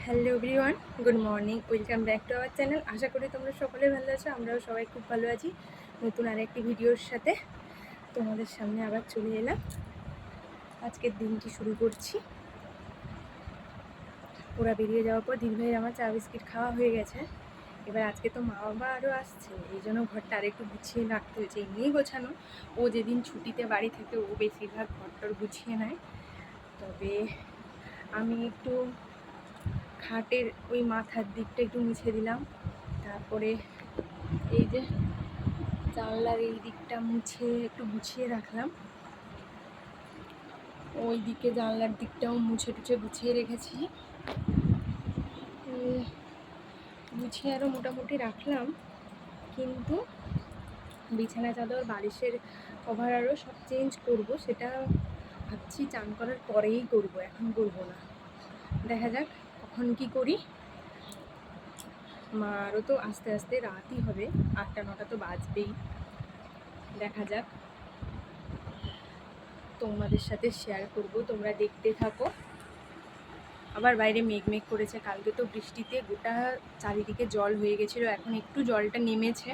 Hello everyone, good morning, welcome back to our channel. আশা করি তোমরা সকলে ভালো আছো, আমরাও সবাই খুব ভালো আছি। নতুন আরেকটি ভিডিওর সাথে তোমাদের সামনে আবার চলে এলাম। আজকের দিনটি শুরু করছি। ওরা বেরিয়ে যাওয়ার পর দিদিভাইয়ের আমার চা বিস্কিট খাওয়া হয়ে গেছে। এবার আজকে তো মা বাবা আরও আসছে, এই জন্য ঘরটা আরেকটু গুছিয়ে রাখতে হয়েছে। এমনিই গোছানো, ও যেদিন ছুটিতে বাড়ি থেকে ও বেশিরভাগ ঘরটার গুছিয়ে নেয়। তবে আমি একটু খাটের ওই মাথার দিকটা একটু মুছে দিলাম। তারপরে এই যে জানলার এই দিকটা মুছে একটু গুছিয়ে রাখলাম। ওই দিকে জানলার দিকটাও মুছে টুছে গুছিয়ে রেখেছি। গুছিয়ে আরও মোটামুটি রাখলাম, কিন্তু বিছানা চাদর বালিশের কভার আরও সব চেঞ্জ করব। সেটা ভাবছি চান করার পরেই করব, এখন করব না। দেখা যাক কখন কি করি। মারও তো আস্তে আস্তে রাতই হবে, 8টা-9টা তো বাজবেই। দেখা যাক, তোমাদের সাথে শেয়ার করব, তোমরা দেখতে থাকো। আবার বাইরে মেঘ করেছে, কালকে তো বৃষ্টিতে গোটা চারিদিকে জল হয়ে গেছিলো, এখন একটু জলটা নেমেছে,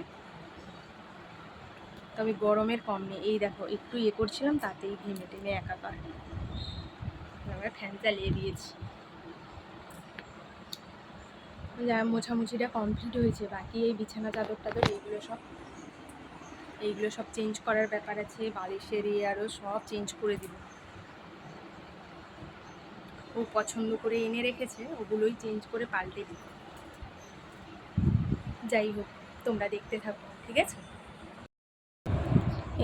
তবে গরমের কম নেই। এই দেখো একটু করছিলাম, তাতেই ঘেমে টেমে একাকার। আমরা ফ্যান চালিয়ে দিয়েছি। যা মোছামুছিটা কমপ্লিট হয়েছে, বাকি এই বিছানা চাদর টাদর এইগুলো সব চেঞ্জ করার ব্যাপার আছে। বালিশের আরও সব চেঞ্জ করে দিব। ও পছন্দ করে এনে রেখেছে, ওগুলোই চেঞ্জ করে পাল্টে দিব। যাই হোক, তোমরা দেখতে থাকো, ঠিক আছে।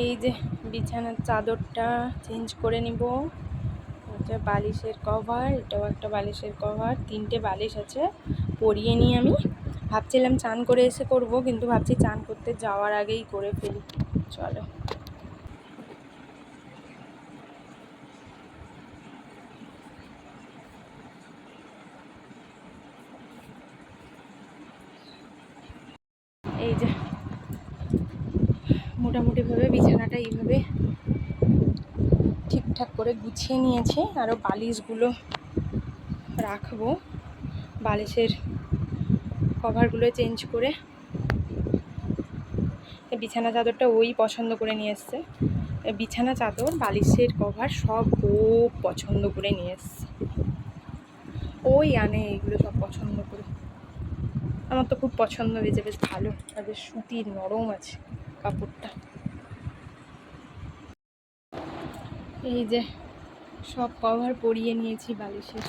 এই যে বিছানার চাদরটা চেঞ্জ করে নিব। এটা বালিশের কভার, এটাও একটা বালিশের কভার, 3টে বালিশ আছে। পরিয়ে নিই আমি। ভাবছিলাম চান করে এসে করব, কিন্তু ভাবছি চান করতে যাওয়ার আগেই করে ফেলি। চলো। এই যে মোটামুটিভাবে বিছানাটা এইভাবে ঠিকঠাক করে গুছিয়ে নিয়েছি। আরও বালিশগুলো রাখবো, বালিশের কভারগুলো চেঞ্জ করে। বিছানা চাদরটা ওই পছন্দ করে নিয়ে এসছে। বিছানা চাদর বালিশের কভার সব ও পছন্দ করে নিয়ে এসছে। ওই আনে এগুলো সব পছন্দ করে। আমার তো খুব পছন্দ হয়েছে, বেশ ভালো আর বেশ সুতির, নরম আছে কাপড়টা। এই যে সব কভার পরিয়ে নিয়েছি বালিশের।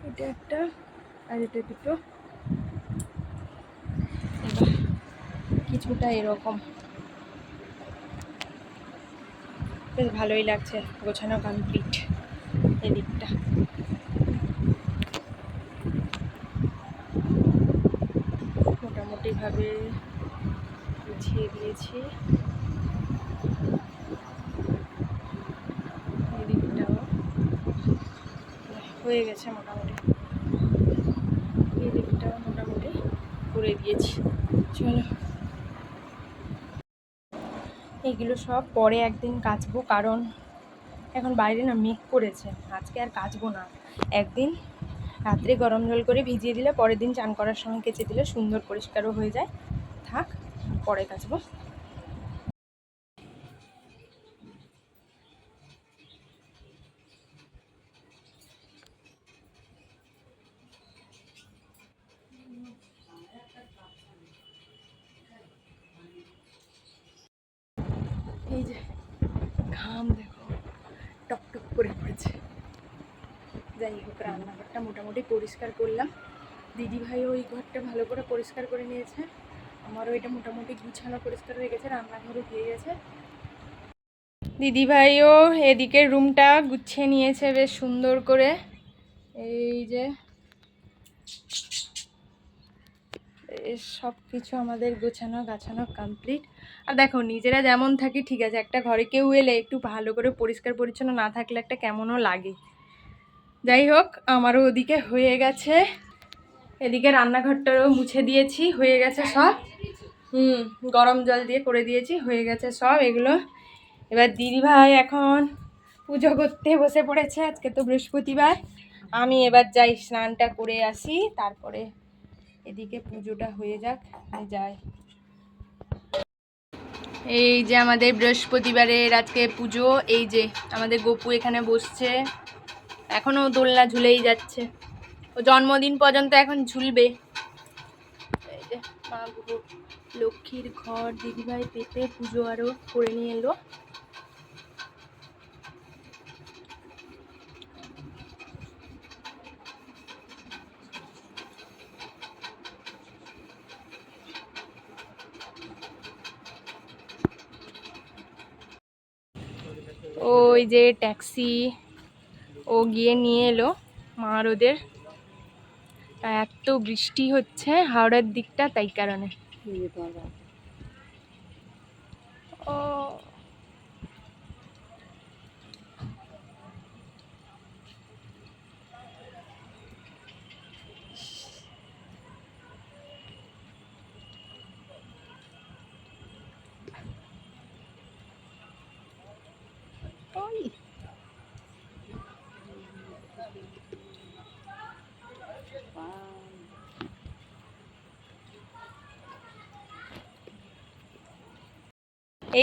এটা একটা আর এটা দুটো। এবার কিছুটা এরকম, বেশ ভালোই লাগছে। গোছানো কমপ্লিট এদিকটা। মোটামুটিভাবে গুছিয়ে দিয়েছি। এদিকটাও হয়ে গেছে মোটামুটি, এদিকটাও মোটামুটি করে দিয়েছি। চলো, এগুলো সব পরে একদিন কাচবো, কারণ এখন বাইরে না মেঘ করেছে। আজকে আর কাচবো না, একদিন রাত্রে গরম জল করে ভিজিয়ে দিলে পরের দিন চান করার সময় কেচে দিলে সুন্দর পরিষ্কারও হয়ে যায়। থাক, পরে কাচবো। এই যে ঘাম দেখো টকটক করে পড়েছে। যাই হোক, রান্নাঘরটা মোটামুটি পরিষ্কার করলাম। দিদিভাইও ওই ঘরটা ভালো করে পরিষ্কার করে নিয়েছে। আমারও এটা মোটামুটি গুছানো পরিষ্কার হয়ে গেছে, রান্নাঘরও হয়ে গেছে। দিদিভাইও এদিকের রুমটা গুছিয়ে নিয়েছে বেশ সুন্দর করে। এই যে সব কিছু আমাদের গোছানো গাছানো কমপ্লিট। আর দেখো, নিজেরা যেমন থাকি ঠিক আছে, একটা ঘরে কেউ এলে একটু ভালো করে পরিষ্কার পরিচ্ছন্ন না থাকলে একটা কেমনও লাগে। যাই হোক, আমারও ওদিকে হয়ে গেছে। এদিকে রান্নাঘরটারও মুছে দিয়েছি, হয়ে গেছে সব। গরম জল দিয়ে করে দিয়েছি, হয়ে গেছে সব এগুলো। এবার দিদিভাই এখন পুজো করতে বসে পড়েছে। আজকে তো বৃহস্পতিবার, আমি এবার যাই স্নানটা করে আসি, তারপরে এদিকে পুজোটা হয়ে যাক, যাই। এই যে আমাদের বৃহস্পতিবারের আজকে পুজো। এই যে আমাদের গপু এখানে বসছে, এখনো দোলনা ঝুলেই যাচ্ছে, ও জন্মদিন পর্যন্ত এখন ঝুলবে। এই যে মা লক্ষ্মীর ঘর দিদিভাই পেতে পুজো আরো করে নিয়ে এলো। ওই যে ট্যাক্সি ও গিয়ে নিয়ে এলো মার ওদের। এত বৃষ্টি হচ্ছে হাওড়ার দিকটা, তাই কারণে। ও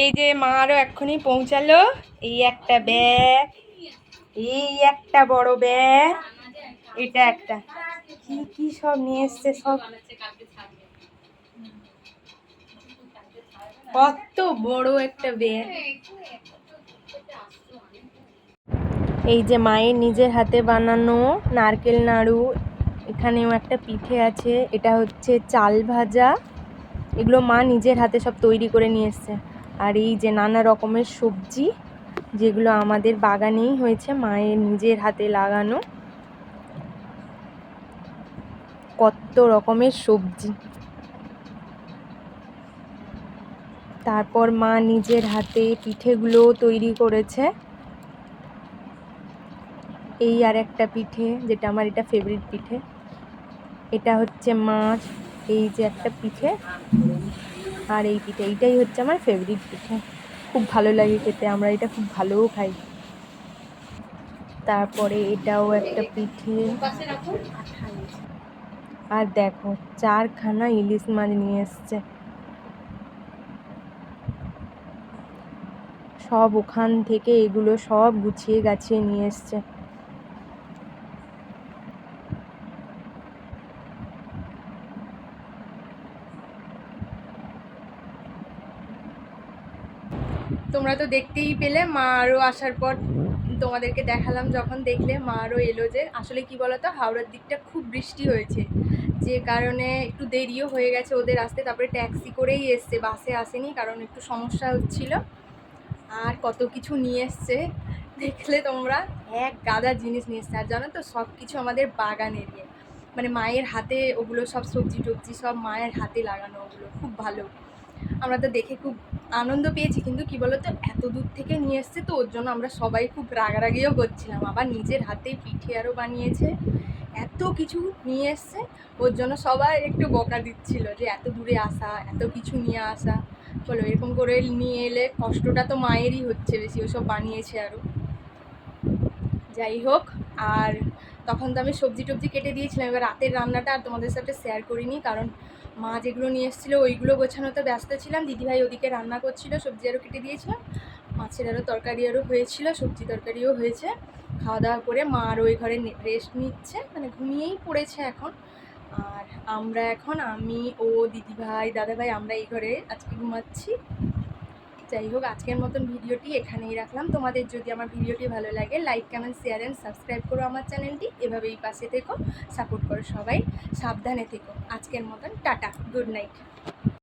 এই যে মা আরো এক্ষুনি পৌঁছালো। এই একটা ব্যাগ, এই একটা বড় ব্যাগ, এটা একটা, কি কি সব নিয়ে এসছে সব, কত বড় একটা ব্যাগ। এই যে মায়ের নিজের হাতে বানানো নারকেল নাড়ু, এখানেও একটা পিঠে আছে, এটা হচ্ছে চাল ভাজা, এগুলো মা নিজের হাতে সব তৈরি করে নিয়ে এসছে। আর এই যে নানা রকমের সবজি, যেগুলো আমাদের বাগানেই হয়েছে, মায়ের নিজের হাতে লাগানো, কত রকমের সবজি। তারপর মা নিজের হাতে পিঠেগুলো তৈরি করেছে। এই আর একটা পিঠে, যেটা আমার এটা ফেভারিট পিঠে, এটা হচ্ছে মাছ। এই যে একটা পিঠে, আর এই পিঠে, এইটাই হচ্ছে আমার ফেভারিট পিঠে, খুব ভালো লাগে খেতে, আমরা এটা খুব ভালোও খাই। তারপরে এটাও একটা পিঠে। আর দেখো 4খানা ইলিশ মাছ নিয়ে এসছে, সব ওখান থেকে এগুলো সব গুছিয়ে গাছিয়ে নিয়ে এসছে। তোমরা তো দেখতেই পেলে, মা আরও আসার পর তোমাদেরকে দেখালাম, যখন দেখলে মা আরও এলো। যে আসলে কি বলতো, হাওড়ার দিকটা খুব বৃষ্টি হয়েছে, যে কারণে একটু দেরিও হয়ে গেছে ওদের আসতে। তারপরে ট্যাক্সি করেই এসছে, বাসে আসেনি, কারণ একটু সমস্যা হচ্ছিল। আর কত কিছু নিয়ে এসছে দেখলে তোমরা, এক গাদা জিনিস নিয়ে এসছে। আর জানো তো, সব কিছু আমাদের বাগানের, মানে মায়ের হাতে ওগুলো সব, সবজি টবজি সব মায়ের হাতে লাগানো, ওগুলো খুব ভালো। আমরা তো দেখে খুব আনন্দ পেয়েছি, কিন্তু কি বলতো, এত দূর থেকে নিয়ে এসছে তো, ওর জন্য আমরা সবাই খুব রাগারাগিও করছিলাম। আবার নিজের হাতেই পিঠে আরও বানিয়েছে, এত কিছু নিয়ে এসছে, ওর জন্য সবাই একটু বকা দিচ্ছিল যে এত দূরে আসা, এত কিছু নিয়ে আসা, বলো এরকম করে নিয়ে এলে কষ্টটা তো মায়েরই হচ্ছে বেশি, ওসব বানিয়েছে আরও। যাই হোক, আর তখন তো আমি সবজি টবজি কেটে দিয়েছিলাম। এবার রাতের রান্নাটা আর তোমাদের সাথে শেয়ার করিনি, কারণ মা যেগুলো নিয়ে এসেছিলো ওইগুলো গোছানোতে ব্যস্ত ছিলাম। দিদিভাই ওদিকে রান্না করছিল, সবজি আরও কেটে দিয়েছিলাম, মাছের আরও তরকারি আরও হয়েছিল, সবজি তরকারিও হয়েছে। খাওয়া দাওয়া করে মা আর ওই ঘরে রেস্ট নিচ্ছে, মানে ঘুমিয়েই পড়েছে এখন। আর আমরা এখন, আমি ও দিদিভাই দাদাভাই, আমরা এই ঘরে আজকে ঘুমাচ্ছি। যাই হোক, আজকের মতন ভিডিওটি এখানেই রাখলাম। তোমাদের যদি আমার ভিডিওটি ভালো লাগে, like comment share and subscribe করো আমার চ্যানেলটি, এভাবেই পাশে থেকো, সাপোর্ট করো, সবাই সাবধানে থেকো। আজকের মতন টাটা, গুড নাইট।